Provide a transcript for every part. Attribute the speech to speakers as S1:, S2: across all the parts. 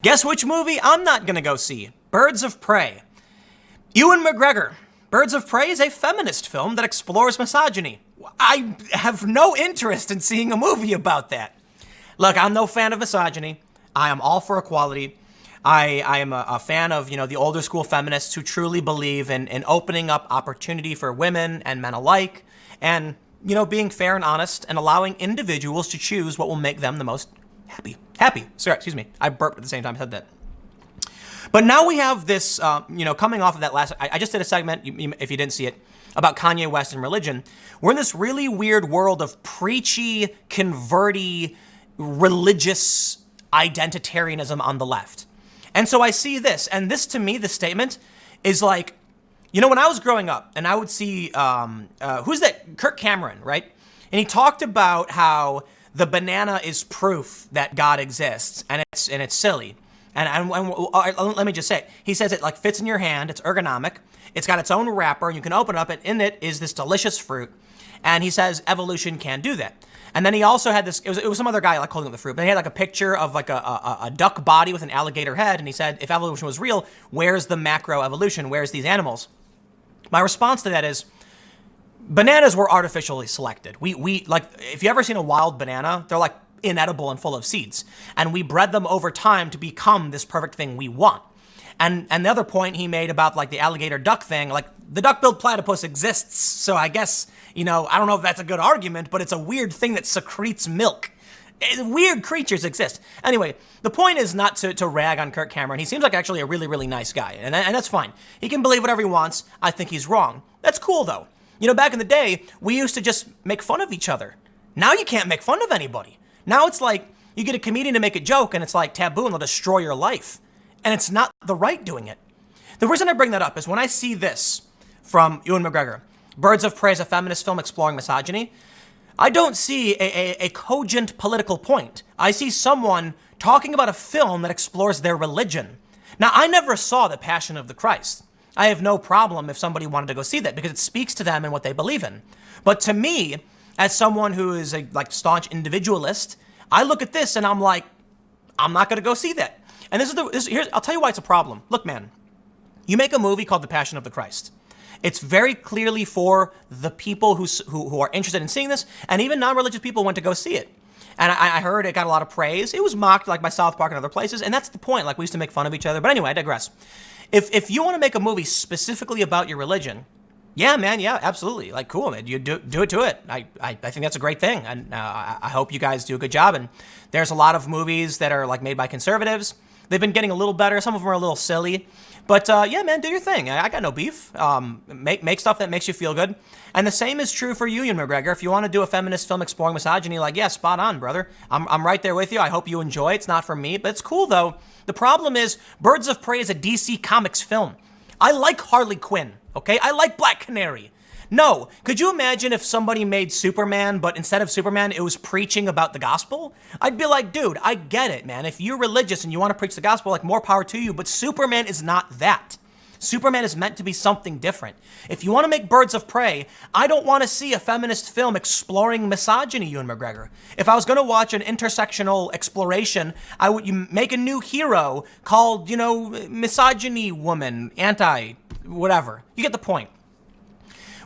S1: Guess which movie I'm not gonna go see? Birds of Prey. Ewan McGregor. Birds of Prey is a feminist film that explores misogyny. I have no interest in seeing a movie about that. Look, I'm no fan of misogyny. I am all for equality. I am a fan of, the older school feminists who truly believe in opening up opportunity for women and men alike and, being fair and honest and allowing individuals to choose what will make them the most happy. Sorry, excuse me. I burped at the same time I said that. But now we have this, coming off of that last, I just did a segment, if you didn't see it, about Kanye West and religion. We're in this really weird world of preachy, converty, religious identitarianism on the left. And so I see this, and this to me, the statement is like, when I was growing up and I would see, who's that? Kirk Cameron, right? And he talked about how the banana is proof that God exists, and it's silly. And let me just say it. He says it like fits in your hand. It's ergonomic. It's got its own wrapper, and you can open it up, and in it is this delicious fruit. And he says evolution can do that. And then he also had this. It was some other guy like holding up the fruit, but he had like a picture of like a duck body with an alligator head, and he said, if evolution was real, where's the macro evolution? Where's these animals? My response to that is, bananas were artificially selected. We like, if you ever seen a wild banana, they're like inedible and full of seeds. And we bred them over time to become this perfect thing we want. And the other point he made about like the alligator duck thing, like the duck-billed platypus exists. So I guess, I don't know if that's a good argument, but it's a weird thing that secretes milk. Weird creatures exist. Anyway, the point is not to rag on Kirk Cameron. He seems like actually a really, really nice guy. And that's fine. He can believe whatever he wants. I think he's wrong. That's cool though. Back in the day, we used to just make fun of each other. Now you can't make fun of anybody. Now it's like you get a comedian to make a joke and it's like taboo and they'll destroy your life. And it's not the right doing it. The reason I bring that up is when I see this from Ewan McGregor, Birds of Prey is a feminist film exploring misogyny, I don't see a cogent political point. I see someone talking about a film that explores their religion. Now, I never saw The Passion of the Christ. I have no problem if somebody wanted to go see that because it speaks to them and what they believe in. But to me, as someone who is a staunch individualist, I look at this and I'm like, I'm not going to go see that. And here's I'll tell you why it's a problem. Look, man, you make a movie called The Passion of the Christ. It's very clearly for the people who are interested in seeing this, and even non-religious people went to go see it. And I heard it got a lot of praise. It was mocked like by South Park and other places, and that's the point. Like we used to make fun of each other. But anyway, I digress. If you want to make a movie specifically about your religion, yeah, man, yeah, absolutely. Like, cool, man. You do it to it. I think that's a great thing, and I hope you guys do a good job. And there's a lot of movies that are like made by conservatives. They've been getting a little better. Some of them are a little silly. But yeah, man, do your thing. I got no beef. Make stuff that makes you feel good. And the same is true for you, Ewan McGregor. If you want to do a feminist film exploring misogyny, yeah, spot on, brother. I'm right there with you. I hope you enjoy it. It's not for me, but it's cool, though. The problem is Birds of Prey is a DC Comics film. I like Harley Quinn, okay? I like Black Canary. No, could you imagine if somebody made Superman, but instead of Superman, it was preaching about the gospel? I'd be like, dude, I get it, man. If you're religious and you want to preach the gospel, more power to you, but Superman is not that. Superman is meant to be something different. If you want to make Birds of Prey, I don't want to see a feminist film exploring misogyny, Ewan McGregor. If I was going to watch an intersectional exploration, I would make a new hero called, misogyny woman, whatever. You get the point.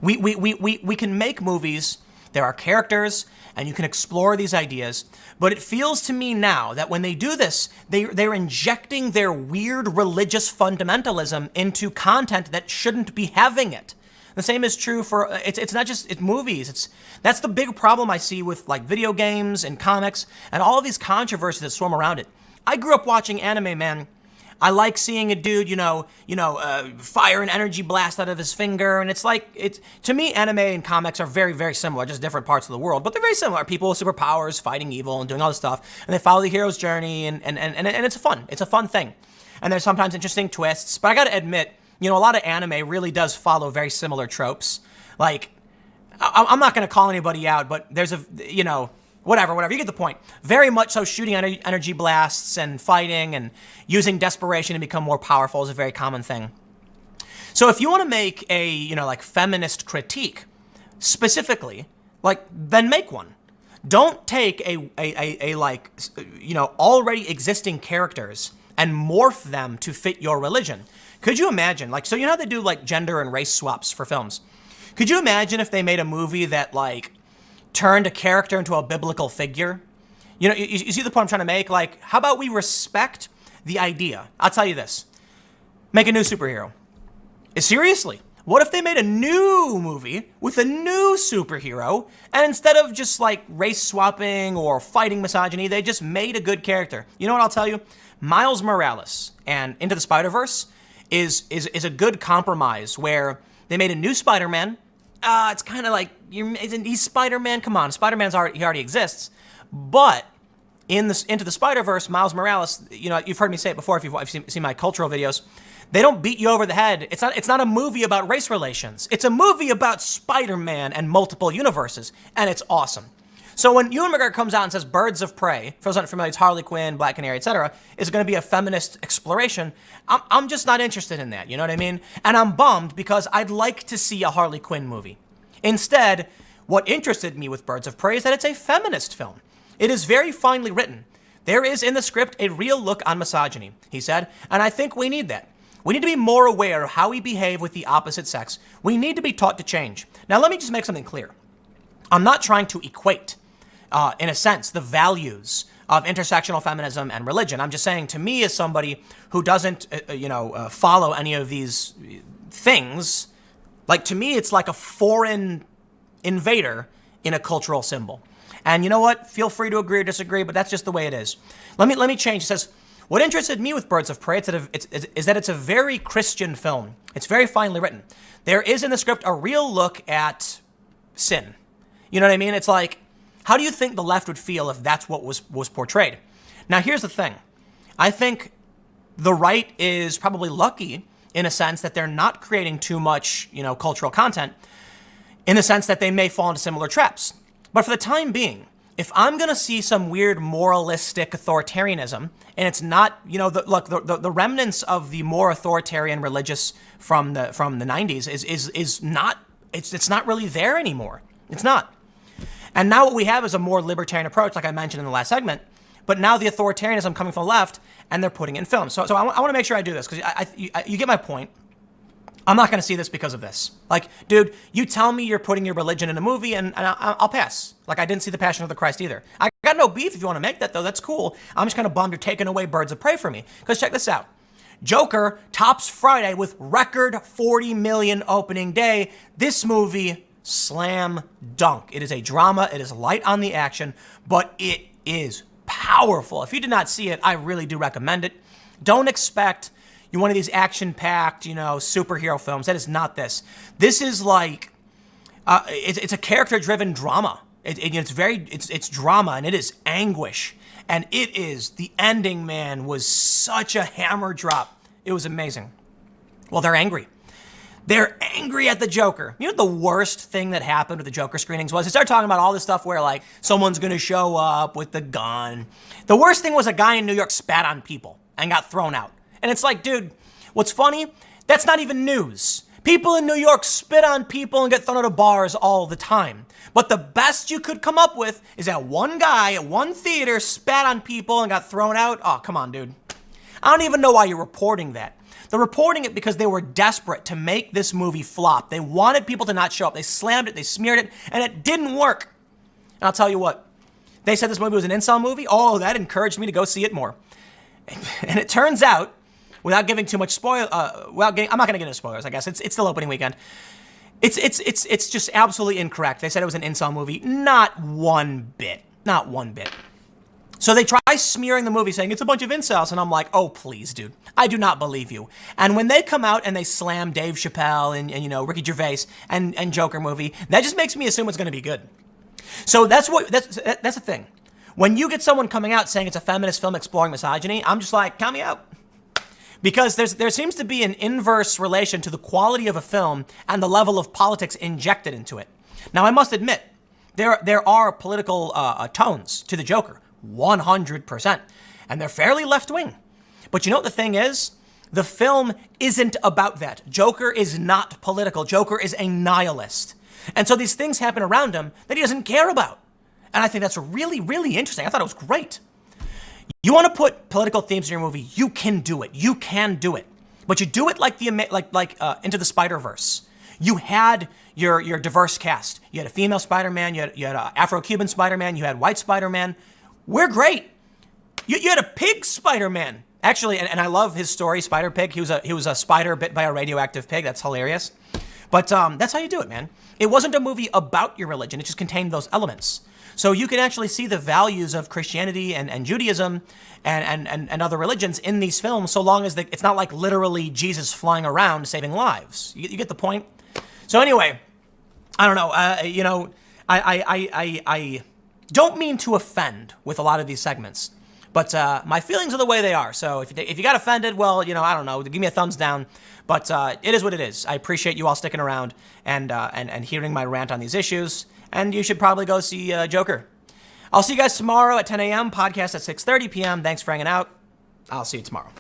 S1: We can make movies, there are characters, and you can explore these ideas, but it feels to me now that when they do this, they're injecting their weird religious fundamentalism into content that shouldn't be having it. The same is true for, it's not just movies, that's the big problem I see with like video games and comics and all of these controversies that swarm around it. I grew up watching anime, man. I like seeing a dude, fire an energy blast out of his finger. And to me, anime and comics are very, very similar, just different parts of the world. But they're very similar. People with superpowers fighting evil and doing all this stuff. And they follow the hero's journey. And it's fun. It's a fun thing. And there's sometimes interesting twists. But I got to admit, a lot of anime really does follow very similar tropes. Like, I'm not going to call anybody out, but there's whatever, you get the point. Very much so shooting energy blasts and fighting and using desperation to become more powerful is a very common thing. So if you want to make a, feminist critique, specifically, then make one. Don't take already existing characters and morph them to fit your religion. Could you imagine, like, so you know how they do like gender and race swaps for films? Could you imagine if they made a movie that like turned a character into a biblical figure? You know, you see the point I'm trying to make? Like, how about we respect the idea? I'll tell you this. Make a new superhero. Seriously. What if they made a new movie with a new superhero, and instead of just like race swapping or fighting misogyny, they just made a good character? You know what I'll tell you? Miles Morales and Into the Spider-Verse is a good compromise where they made a new Spider-Man. It's kind of like, he's Spider-Man, come on, Spider-Man's he already exists. But in this Into the Spider-Verse, Miles Morales, you know, you've heard me say it before if you've seen my cultural videos, they don't beat you over the head. It's not a movie about race relations. It's a movie about Spider-Man and multiple universes, and it's awesome. So when Ewan McGregor comes out and says Birds of Prey, for those not familiar, it's Harley Quinn, Black Canary, etc., is going to be a feminist exploration, I'm just not interested in that, you know what I mean? And I'm bummed because I'd like to see a Harley Quinn movie. Instead, what interested me with Birds of Prey is that it's a feminist film. It is very finely written. There is in the script a real look on misogyny, he said, and I think we need that. We need to be more aware of how we behave with the opposite sex. We need to be taught to change. Now, let me just make something clear. I'm not trying to equate, in a sense, the values of intersectional feminism and religion. I'm just saying, to me, as somebody who doesn't, follow any of these things, like, to me, it's like a foreign invader in a cultural symbol. And you know what? Feel free to agree or disagree, but that's just the way it is. Let me change. It says, what interested me with Birds of Prey is that it's a very Christian film. It's very finely written. There is in the script a real look at sin. You know what I mean? It's like, how do you think the left would feel if that's what was portrayed? Now, here's the thing. I think the right is probably lucky in a sense that they're not creating too much, cultural content, in the sense that they may fall into similar traps. But for the time being, if I'm going to see some weird moralistic authoritarianism, and it's not, the remnants of the more authoritarian religious from the 90s is not, it's not really there anymore. It's not. And now what we have is a more libertarian approach, like I mentioned in the last segment, but now the authoritarianism coming from the left, and they're putting it in film. So I want to make sure I do this, because you get my point. I'm not going to see this because of this. Like, dude, you tell me you're putting your religion in a movie, and I'll pass. Like, I didn't see The Passion of the Christ either. I got no beef if you want to make that, though. That's cool. I'm just kind of bummed you're taking away Birds of Prey from me. Because check this out. Joker tops Friday with record 40 million opening day. This movie, slam dunk. It is a drama. It is light on the action, but it is powerful. If you did not see it, I really do recommend it. Don't expect one of these action-packed, superhero films. That is not this. This is like, it's a character-driven drama. It's drama, and it is anguish. And it is, the ending, man, was such a hammer drop. It was amazing. Well, they're angry. They're angry at the Joker. You know what the worst thing that happened with the Joker screenings was? They started talking about all this stuff where, like, someone's going to show up with the gun. The worst thing was a guy in New York spat on people and got thrown out. And it's like, dude, what's funny? That's not even news. People in New York spit on people and get thrown out of bars all the time. But the best you could come up with is that one guy at one theater spat on people and got thrown out. Oh, come on, dude. I don't even know why you're reporting that. They're reporting it because they were desperate to make this movie flop. They wanted people to not show up. They slammed it, they smeared it, and it didn't work. And I'll tell you what. They said this movie was an incel movie. Oh, that encouraged me to go see it more. And it turns out, without giving too much I'm not going to get into spoilers, I guess. It's still opening weekend. It's just absolutely incorrect. They said it was an incel movie. Not one bit. Not one bit. So they try smearing the movie saying it's a bunch of incels, and I'm like, oh, please, dude. I do not believe you. And when they come out and they slam Dave Chappelle and Ricky Gervais and Joker movie, that just makes me assume it's going to be good. So that's the thing. When you get someone coming out saying it's a feminist film exploring misogyny, I'm just like, count me out. Because there seems to be an inverse relation to the quality of a film and the level of politics injected into it. Now, I must admit, there are political tones to the Joker, 100%, and they're fairly left-wing. But you know what the thing is? The film isn't about that. Joker is not political. Joker is a nihilist. And so these things happen around him that he doesn't care about. And I think that's really, really interesting. I thought it was great. You want to put political themes in your movie, you can do it. You can do it. But you do it like Into the Spider-Verse. You had your diverse cast. You had a female Spider-Man, you had an Afro-Cuban Spider-Man, you had white Spider-Man. We're great. You had a pig Spider-Man. Actually, and I love his story, Spider Pig. He was a spider bit by a radioactive pig. That's hilarious. But that's how you do it, man. It wasn't a movie about your religion. It just contained those elements. So you can actually see the values of Christianity and Judaism and other religions in these films, so long as it's not like literally Jesus flying around saving lives. You get the point? So anyway, I don't know. I don't mean to offend with a lot of these segments, but my feelings are the way they are. So if you got offended, well, I don't know. Give me a thumbs down. But it is what it is. I appreciate you all sticking around and hearing my rant on these issues. And you should probably go see Joker. I'll see you guys tomorrow at 10 a.m. Podcast at 6:30 p.m. Thanks for hanging out. I'll see you tomorrow.